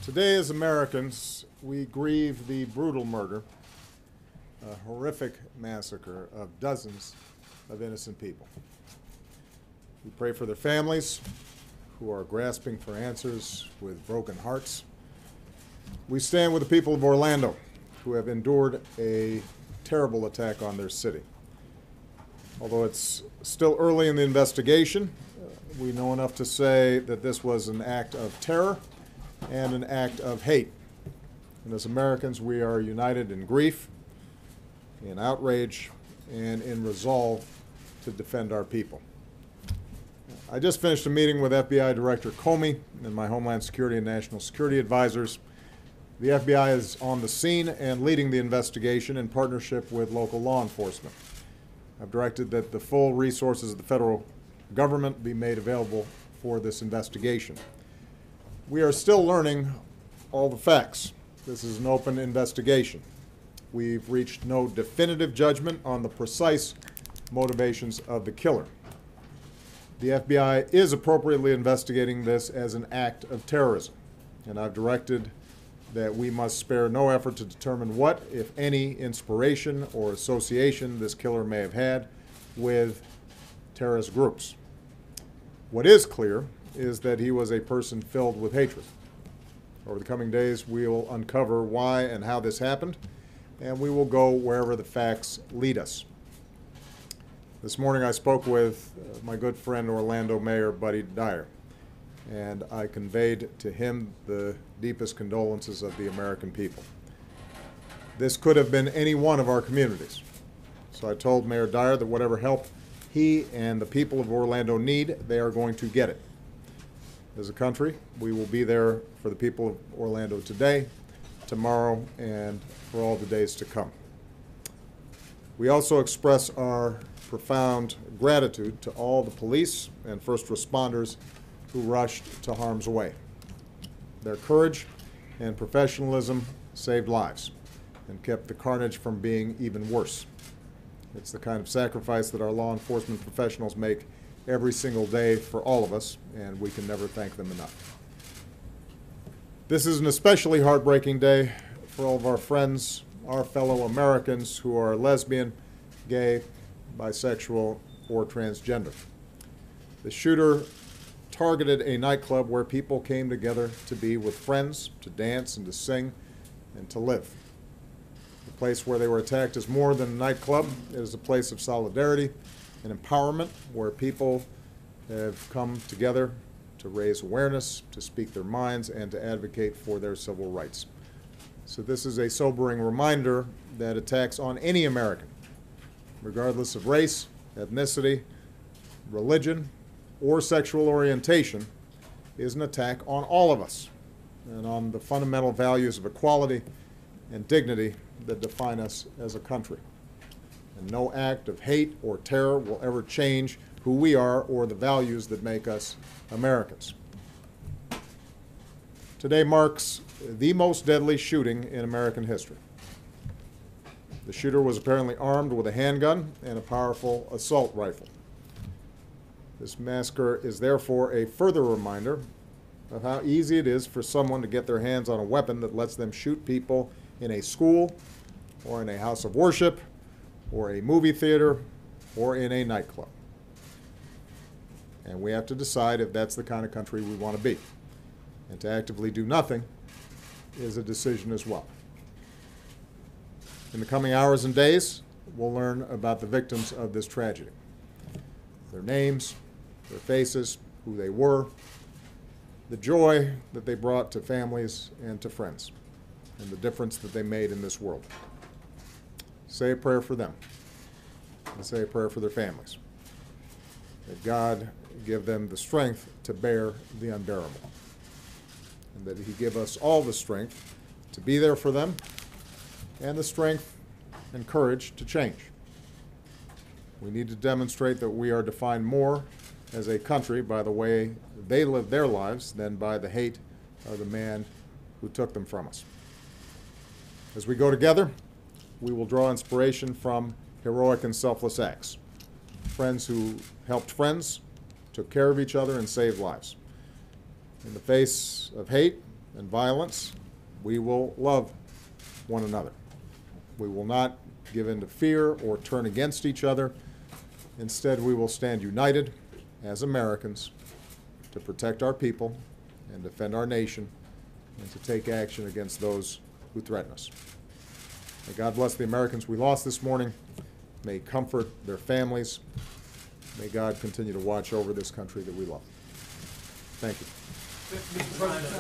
Today, as Americans, we grieve the brutal murder, a horrific massacre of dozens of innocent people. We pray for their families who are grasping for answers with broken hearts. We stand with the people of Orlando who have endured a terrible attack on their city. Although it's still early in the investigation, we know enough to say that this was an act of terror and an act of hate. And as Americans, we are united in grief, in outrage, and in resolve to defend our people. I just finished a meeting with FBI Director Comey and my Homeland Security and National Security advisors. The FBI is on the scene and leading the investigation in partnership with local law enforcement. I've directed that the full resources of the federal government be made available for this investigation. We are still learning all the facts. This is an open investigation. We've reached no definitive judgment on the precise motivations of the killer. The FBI is appropriately investigating this as an act of terrorism, and I've directed that we must spare no effort to determine what, if any, inspiration or association this killer may have had with terrorist groups. What is clear is that he was a person filled with hatred. Over the coming days, we will uncover why and how this happened, and we will go wherever the facts lead us. This morning I spoke with my good friend Orlando Mayor Buddy Dyer, and I conveyed to him the deepest condolences of the American people. This could have been any one of our communities. So I told Mayor Dyer that whatever help he and the people of Orlando need, they are going to get it. As a country, we will be there for the people of Orlando today, tomorrow, and for all the days to come. We also express our profound gratitude to all the police and first responders who rushed to harm's way. Their courage and professionalism saved lives and kept the carnage from being even worse. It's the kind of sacrifice that our law enforcement professionals make every single day for all of us, and we can never thank them enough. This is an especially heartbreaking day for all of our friends, our fellow Americans who are lesbian, gay, bisexual, or transgender. The shooter targeted a nightclub where people came together to be with friends, to dance and to sing and to live. The place where they were attacked is more than a nightclub. It is a place of solidarity and empowerment where people have come together to raise awareness, to speak their minds, and to advocate for their civil rights. So this is a sobering reminder that attacks on any American, regardless of race, ethnicity, religion, or sexual orientation, is an attack on all of us and on the fundamental values of equality and dignity that define us as a country. And no act of hate or terror will ever change who we are or the values that make us Americans. Today marks the most deadly shooting in American history. The shooter was apparently armed with a handgun and a powerful assault rifle. This massacre is therefore a further reminder of how easy it is for someone to get their hands on a weapon that lets them shoot people in a school or in a house of worship or a movie theater or in a nightclub. And we have to decide if that's the kind of country we want to be. And to actively do nothing is a decision as well. In the coming hours and days, we'll learn about the victims of this tragedy. Their names, their faces, who they were, the joy that they brought to families and to friends, and the difference that they made in this world. Say a prayer for them, and say a prayer for their families. That God give them the strength to bear the unbearable, and that He give us all the strength to be there for them and the strength and courage to change. We need to demonstrate that we are defined more as a country by the way they live their lives than by the hate of the man who took them from us. As we go together, we will draw inspiration from heroic and selfless acts. Friends who helped friends, took care of each other, and saved lives. In the face of hate, and violence, we will love one another. We will not give in to fear or turn against each other. Instead, we will stand united as Americans to protect our people and defend our nation and to take action against those who threaten us. May God bless the Americans we lost this morning. May He comfort their families. May God continue to watch over this country that we love. Thank you. Mr. President,